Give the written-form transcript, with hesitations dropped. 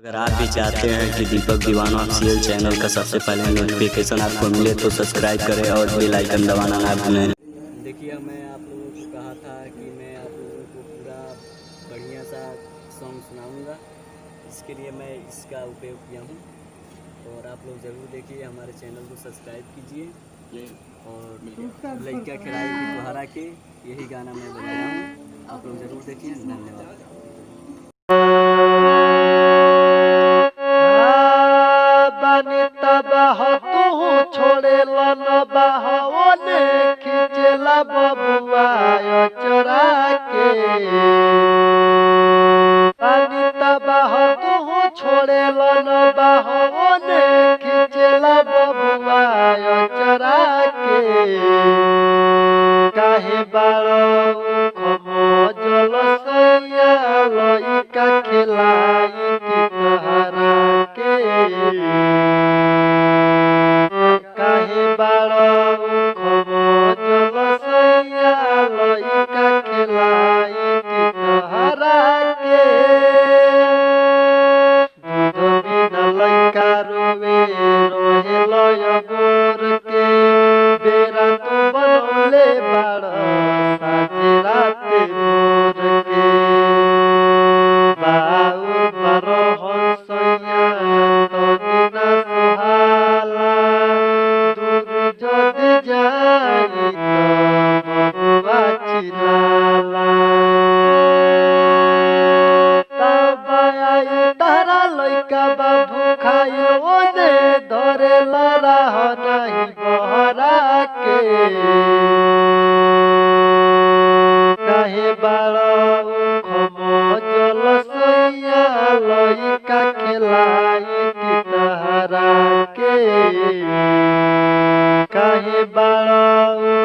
अगर आप भी चाहते हैं कि दीपक दीवाना ऑफिशियल चैनल का सबसे पहले नोटिफिकेशन आपको मिले तो सब्सक्राइब करें और बेल आइकन दबाना ना भूलें। देखिए, मैं आप लोगों को कहा था कि मैं आप लोगों को पूरा बढ़िया सा सॉन्ग सुनाऊंगा। इसके लिए मैं इसका उपयोग किया हूँ और आप लोग ज़रूर देखिए, हमारे चैनल को सब्सक्राइब कीजिए। और लड़का खिलाड़ी की दोहरा के यही गाना मैं बनाया हूँ, आप लोग ज़रूर देखिए। धन्यवाद। छोड़े लन बहाओने खिंचला बबुआ चोरा के पानी तबाह तू छोड़े लन बहाओने खिंचला बबुआ चोरा के काहे बारो खमो जल सैया लइका खिलाई की तहरा के काहे बारो खमो जल सैया लइका खिलाई की तहरा के दूध बिना लइका रोवे रोहे लय गोर के बेरा तू बनौले बाड़ साजे राते मोर के बाउर पर हंसैया तनी ना सुहाला दूर जदि जाई तो बबुआ चिलाला तब आई तारा लइका बाबू खाई ओने धरे लराह नहीं बहरा के काहे बारो खमो जल सैया लइका खिलाई की तहरा के काहे बारो